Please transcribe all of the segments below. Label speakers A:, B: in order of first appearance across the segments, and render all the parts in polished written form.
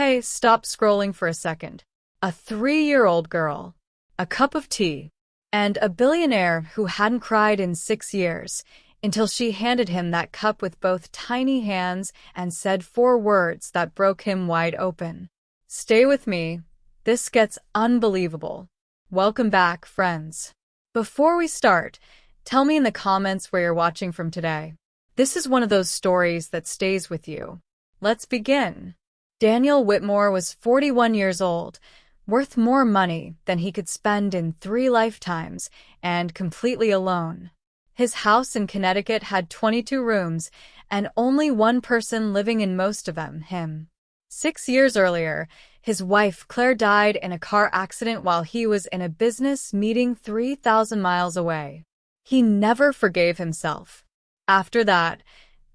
A: Okay, stop scrolling for a second. A 3-year-old girl, a cup of tea, and a billionaire who hadn't cried in 6 years until she handed him that cup with both tiny hands and said 4 words that broke him wide open. Stay with me. This gets unbelievable. Welcome back, friends. Before we start, tell me in the comments where you're watching from today. This is one of those stories that stays with you. Let's begin. Daniel Whitmore was 41 years old, worth more money than he could spend in 3 lifetimes, and completely alone. His house in Connecticut had 22 rooms, and only one person living in most of them, him. 6 years earlier, his wife Claire died in a car accident while he was in a business meeting 3,000 miles away. He never forgave himself. After that,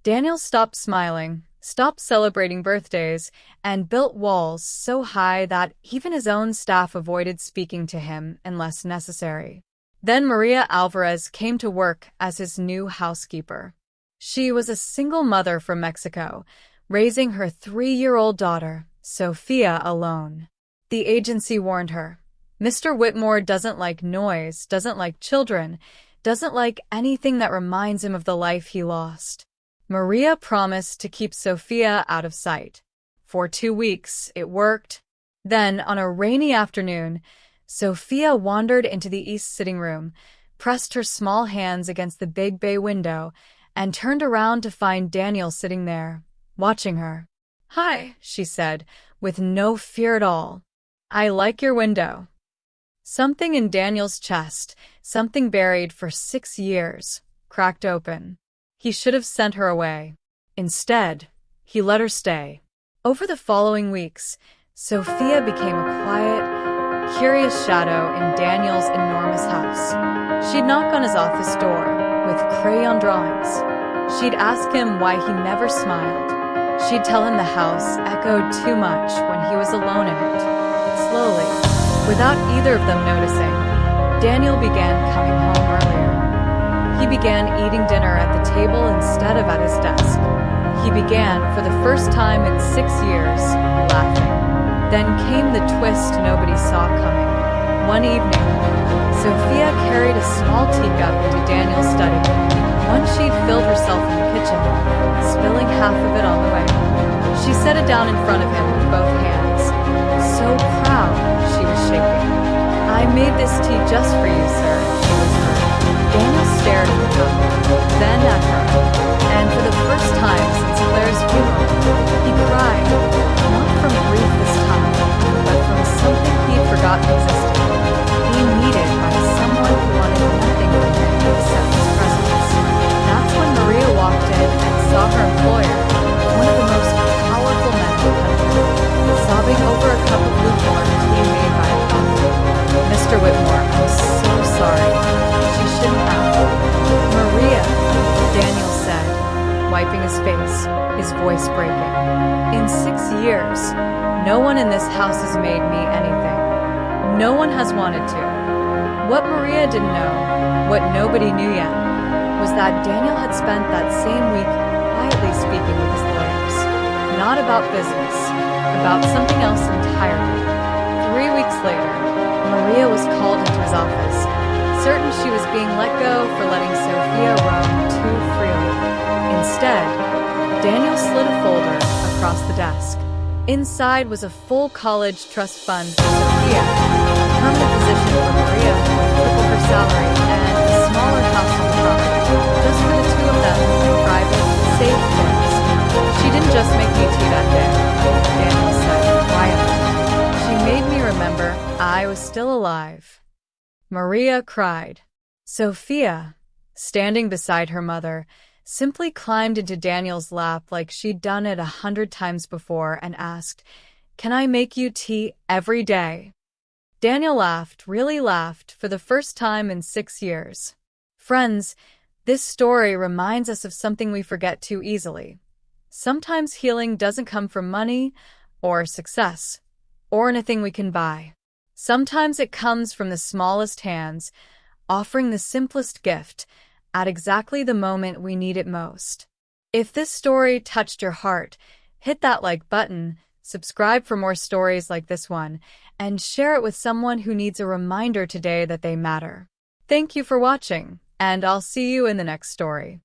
A: Daniel stopped smiling, stopped celebrating birthdays, and built walls so high that even his own staff avoided speaking to him unless necessary. Then Maria Alvarez came to work as his new housekeeper. She was a single mother from Mexico, raising her 3-year-old daughter, Sophia, alone. The agency warned her, Mr. Whitmore doesn't like noise, doesn't like children, doesn't like anything that reminds him of the life he lost. Maria promised to keep Sophia out of sight. For 2 weeks, it worked. Then, on a rainy afternoon, Sophia wandered into the east sitting room, pressed her small hands against the big bay window, and turned around to find Daniel sitting there, watching her. "Hi," she said, with no fear at all. "I like your window." Something in Daniel's chest, something buried for 6 years, cracked open. He should have sent her away. Instead, he let her stay. Over the following weeks, Sophia became a quiet, curious shadow in Daniel's enormous house. She'd knock on his office door with crayon drawings. She'd ask him why he never smiled. She'd tell him the house echoed too much when he was alone in it. Slowly, without either of them noticing, Daniel began coming home earlier. He began eating dinner at the table instead of at his desk. He began, for the first time in 6 years, laughing. Then came the twist nobody saw coming. One evening, Sophia carried a small teacup into Daniel's study. Once she'd filled herself in the kitchen, spilling half of it on the way. She set it down in front of him with both hands. So proud, she was shaking. "I made this tea just for you, sir," she whispered. Daniel stared at the cup, then at her, and for the first time since Claire's funeral, he cried, not from grief this time, but from something he'd forgotten existed. Being needed by someone who wanted nothing from him except his presence. That's when Maria walked in and saw her employer, one of the most powerful men in the country, sobbing over a cup of lukewarm tea made by a coffee. "Mr. Whitmore, I'm so sorry. She shouldn't have." "Maria," Daniel said, wiping his face, his voice breaking. "In 6 years, no one in this house has made me anything. No one has wanted to." What Maria didn't know, what nobody knew yet, was that Daniel had spent that same week quietly speaking with his lawyers. Not about business, about something else entirely. 3 weeks later, Maria was called into his office, certain she was being let go for letting Sophia roam too freely. Instead, Daniel slid a folder across the desk. Inside was a full college trust fund for Sophia, a permanent position for Maria with triple her salary, and a smaller house on the property, just for the two of them, private, safe things. "She didn't just make me tea that day," Daniel said quietly. "She made me remember I was still alive." Maria cried. Sophia, standing beside her mother, simply climbed into Daniel's lap like she'd done it 100 times before and asked, "Can I make you tea every day?" Daniel laughed, really laughed, for the first time in 6 years. Friends, this story reminds us of something we forget too easily. Sometimes healing doesn't come from money or success or anything we can buy. Sometimes it comes from the smallest hands, offering the simplest gift at exactly the moment we need it most. If this story touched your heart, hit that like button, Subscribe for more stories like this one, and share it with someone who needs a reminder today that they matter. Thank you for watching, and I'll see you in the next story.